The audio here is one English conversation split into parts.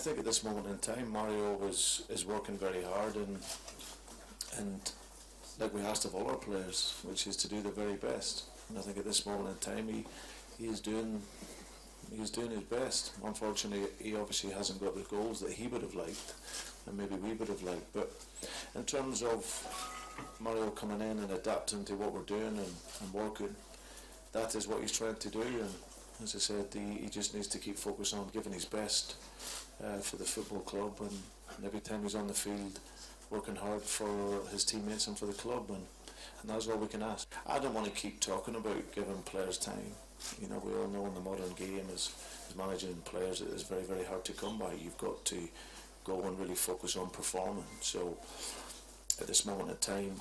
think at this moment in time, Mario is working very hard, and like we asked of all our players, which is to do the very best. And I think at this moment in time, he's doing his best. Unfortunately, he obviously hasn't got the goals that he would have liked, and maybe we would have liked. But in terms of Mario coming in and adapting to what we're doing and working, that is what he's trying to do. And as I said, he just needs to keep focusing on giving his best for the football club, and every time he's on the field, working hard for his teammates and for the club, and that's all we can ask. I don't want to keep talking about giving players time. You know, we all know in the modern game as managing players, it is very, very hard to come by. You've got to go and really focus on performing. So at this moment in time,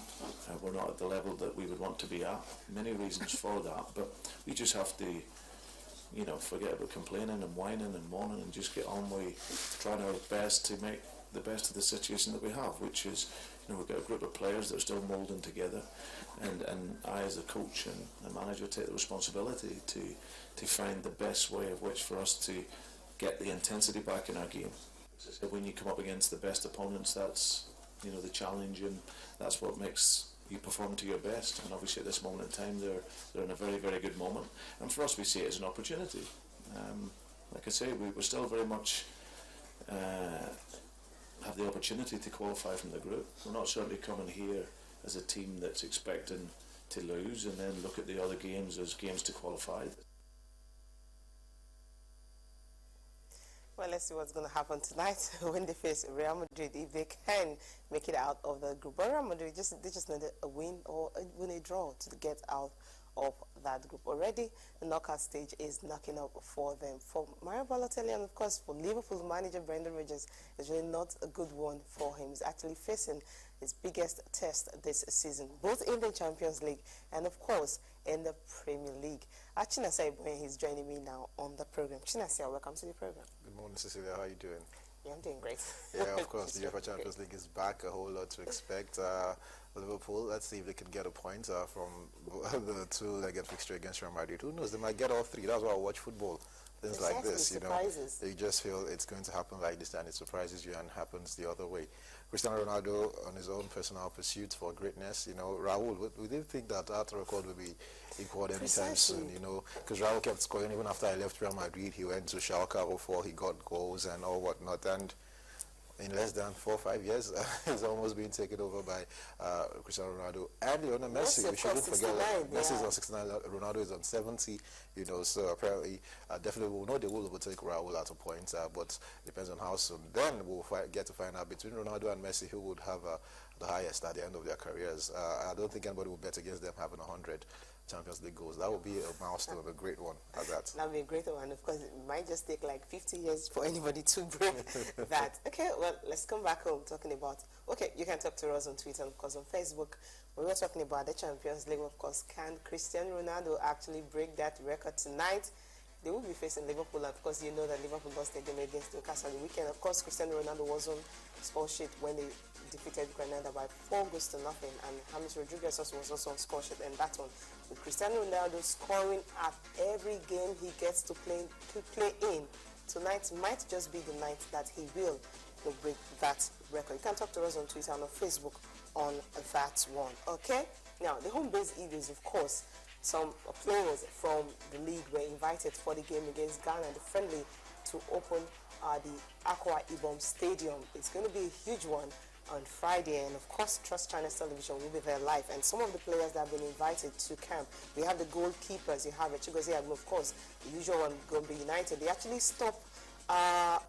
we're not at the level that we would want to be at. Many reasons for that, but we just have to, you know, forget about complaining and whining and moaning and just get on with trying our best to make the best of the situation that we have, which is, you know, we've got a group of players that are still moulding together, and I as a coach and the manager take the responsibility to find the best way of which for us to get the intensity back in our game. So when you come up against the best opponents, that's, you know, the challenge, and that's what makes you perform to your best. And obviously at this moment in time, they're in a very, very good moment, and for us we see it as an opportunity. Like I say, we're still very much have the opportunity to qualify from the group. We're not certainly coming here as a team that's expecting to lose and then look at the other games as games to qualify. Well, let's see what's going to happen tonight when they face Real Madrid, if they can make it out of the group. But Real Madrid, they just need a win or a draw to get out of that group. Already, the knockout stage is knocking up for them. For Mario Balotelli, and of course for Liverpool manager Brendan Rodgers, it's really not a good one for him. He's actually facing his biggest test this season, both in the Champions League and of course in the Premier League. Chinasa Ibrahim is joining me now on the program. Chinasa, welcome to the program. Good morning, Cecilia. How are you doing? Yeah, I'm doing great. Yeah, of course, the UEFA Champions League is back. A whole lot to expect. Liverpool, let's see if they can get a point from the two-legged fixture against Real Madrid. Who knows? They might get all three. That's why I watch football. Things like this, you know. You just feel it's going to happen like this, and it surprises you and happens the other way. Cristiano Ronaldo on his own personal pursuit for greatness, you know. Raul, we didn't think that record would be equaled anytime soon, you know, because Raul kept scoring. Even after I left Real Madrid, he went to Schalke 04, he got goals and all whatnot, and in less than 4 or 5 years, he's almost been taken over by Cristiano Ronaldo and Lionel Messi. We shouldn't forget that Messi is on 69, Ronaldo is on 70, you know, so apparently, definitely we'll know they will overtake Raul at a point, but depends on how soon. Then we'll get to find out between Ronaldo and Messi who would have the highest at the end of their careers. I don't think anybody will bet against them having 100 Champions League goals. That would be a milestone, a great one at that. That would be a great one. Of course, it might just take like 50 years for anybody to break that. Okay, well, let's come back home talking about, okay, you can talk to us on Twitter and of course on Facebook. We were talking about the Champions League, of course. Can Cristiano Ronaldo actually break that record tonight? They will be facing Liverpool, and of course, you know that Liverpool lost the game against Newcastle on the weekend. Of course, Cristiano Ronaldo was on score sheet when they defeated Granada by 4 goals to nothing, and James Rodriguez also was also on score sheet in that one. With Cristiano Ronaldo scoring at every game he gets to play in, tonight might just be the night that he will break that record. You can talk to us on Twitter and on Facebook on that one. Okay? Now, the home base Eagles, of course, some players from the league were invited for the game against Ghana, the friendly, to open the Akwa-Ibom Stadium. It's going to be a huge one on Friday, and of course Trust China Television will be there live, and some of the players that have been invited to camp, we have the goalkeepers, you have Chigozie Agbo, of course, the usual one, Gombe United. They actually stopped a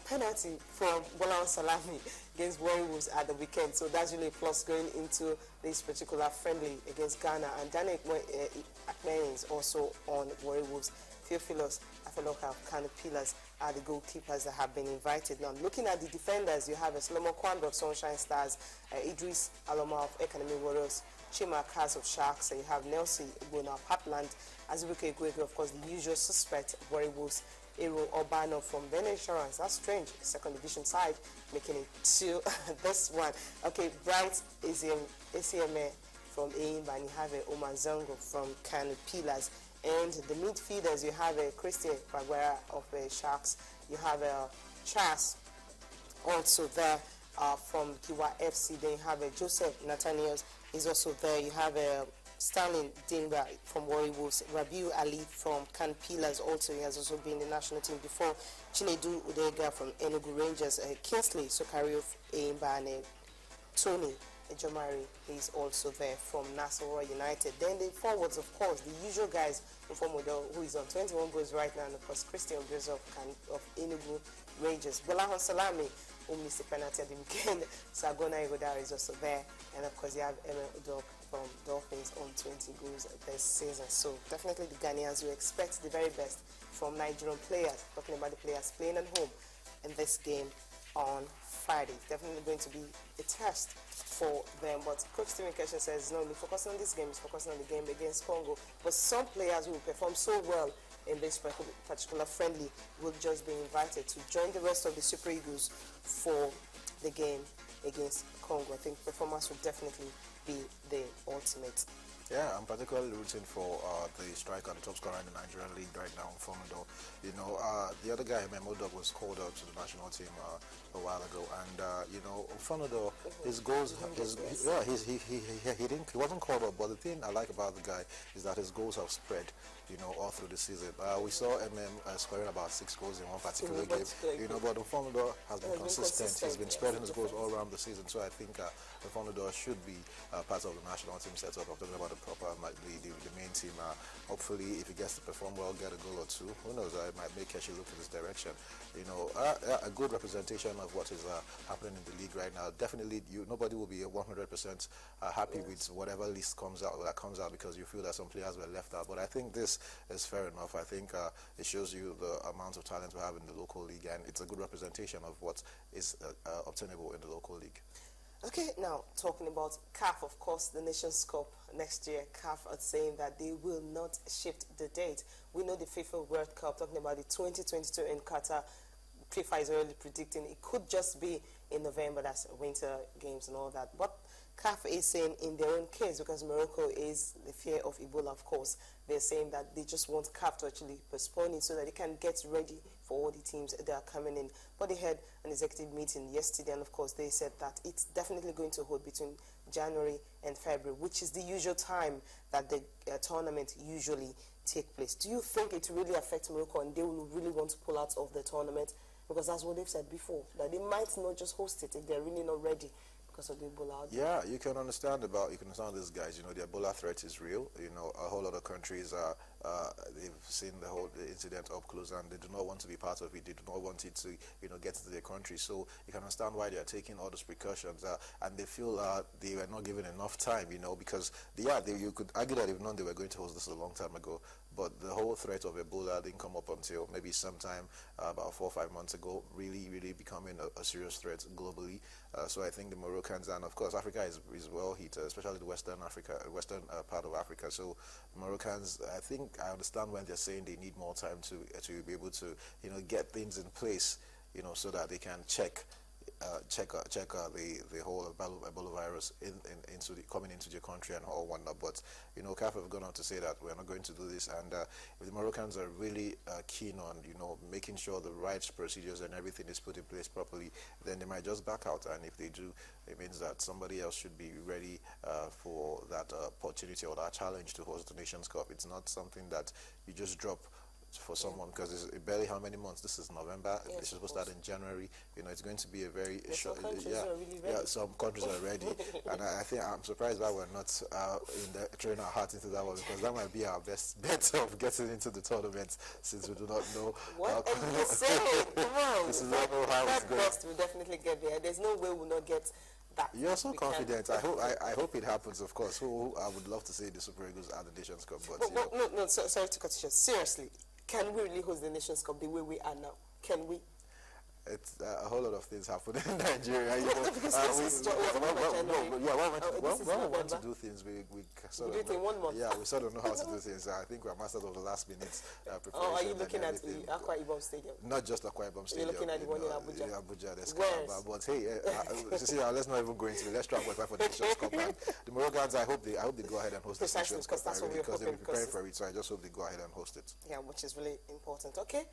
penalty from Bolan Salami against Warri Wolves at the weekend, so that's really a plus going into this particular friendly against Ghana. And Daniel Akpan is also on Warri Wolves. Theophilus Afeloka, Kanu Pillars are the goalkeepers that have been invited. Now, looking at the defenders, you have Slomo Kwando of Sunshine Stars, Idris Aloma of Economy Warriors, Chima Kaz of Sharks, and you have Nelson Bona of Heartland, Azubuke Gwege, of course, the usual suspect, Warri Wolves, Ero Urbano from Ben Insurance. That's strange, second division side, making it to this one. Okay, Bright ACMA from Aimba, and you have Omar Zango from Kanu Pillars. And the midfielders, you have Christian Paguera of Sharks, you have Charles also there from Kiwa FC. Then you have Joseph Nathaniel is also there. You have Stanley Dinga from Warri Wolves, Rabiu Ali from Can Pillars also, he has also been in the national team before, Chinedu Udega from Enugu Rangers, Kingsley Sokario Aimba, and Tony Jomari is also there from Nasarawa United. Then the forwards, of course, the usual guys from who is on 21 goals right now, and of course Christian Brezo of Enugu Rangers, Bolahon Salami, who missed the penalty at the weekend, Sagona Igodar is also there, and of course you have Emma Udok from Dolphins on 20 goals this season. So definitely the Ghanaians will expect the very best from Nigerian players, talking about the players playing at home in this game on Friday. Definitely going to be a test for them. But Coach Stephen Kesha says, no, we focus on this game, he's focusing on the game against Congo. But some players who will perform so well in this particular friendly will just be invited to join the rest of the Super Eagles for the game against Congo. I think performance will definitely be the ultimate. Yeah, I'm particularly rooting for the striker, the top scorer in the Nigerian league right now, Fonodo. You know, the other guy, Memodog, was called up to the national team a while ago, and you know, Fonodo, his goals, he wasn't called up, but the thing I like about the guy is that his goals have spread, you know, all through the season. We saw scoring about 6 goals in one particular game, you know, but Fonodo has been consistent. He's been spreading his goals all around the season, so I think Fonodo should be part of the national team setup. I'm talking about the proper, the main team. Hopefully, if he gets to perform well, get a goal or two. Who knows? I might make Keshi look in this direction. You know, a good representation of what is happening in the league right now. Definitely, nobody will be 100% happy with whatever list comes out because you feel that some players were left out. But I think this is fair enough. I think it shows you the amount of talent we have in the local league, and it's a good representation of what is obtainable in the local league. Okay, now talking about CAF, of course, the Nations Cup next year, CAF are saying that they will not shift the date. We know the FIFA World Cup, talking about the 2022 in Qatar, FIFA is already predicting it could just be in November, that's winter games and all that. But CAF is saying in their own case, because Morocco is the fear of Ebola, of course, they're saying that they just want CAF to actually postpone it so that they can get ready for all the teams that are coming in. But they had an executive meeting yesterday, and of course they said that it's definitely going to hold between January and February, which is the usual time that the tournament usually take place. Do you think it really affects Morocco and they will really want to pull out of the tournament? Because that's what they've said before, that they might not just host it if they're really not ready because of the Ebola outbreak. Yeah, you can understand these guys. You know, the Ebola threat is real. You know, a whole lot of countries they've seen the incident up close, and they do not want to be part of it. They do not want it to, get into their country. So you can understand why they are taking all those precautions, and they feel they were not given enough time. Because you could argue that if known they were going to host this a long time ago. But the whole threat of Ebola didn't come up until maybe sometime about 4 or 5 months ago, really becoming a serious threat globally. So I think the Moroccans, and of course Africa is well hit, especially the western part of Africa. So Moroccans, I understand when they're saying they need more time to be able to get things in place, so that they can check the whole Ebola virus coming into the country and all whatnot. But CAF have gone on to say that we're not going to do this, and if the Moroccans are really keen on making sure the right procedures and everything is put in place properly, then they might just back out. And if they do, it means that somebody else should be ready for that opportunity or that challenge to host the Nations Cup. It's not something that you just drop for someone, because it's barely how many months. This is November. Yes, it's supposed to start in January. It's going to be a very short. Some countries are ready, and I think I'm surprised that we're not throwing our heart into that one, because that might be our best bet of getting into the tournament, since we do not know. What are you saying? Come on, this is not know how it's going. Best will definitely get there. There's no way we'll not get that. You're so confident. I hope it happens. Of course. I would love to see the Super Eagles at the Nations Cup, but no. Sorry to cut you short. Seriously. Can we really host the Nations Cup the way we are now? Can we? It's a whole lot of things happen in Nigeria. We want to do things. We sort do it in 1 month. Yeah, we sort of know how to do things. I think we're masters of the last minute preparation. Oh, are you looking at the Akwa Ibom Stadium? Not just Akwa Ibom Stadium. You're looking at the one in Abuja. Abuja, there's Kalaba. But hey, let's not even go into it. Let's try and qualify for the Nations Cup. And the Moroccans, I hope they go ahead and host the Nations Cup, because they're preparing for it. So I just hope they go ahead and host it. Yeah, which is really important. Okay.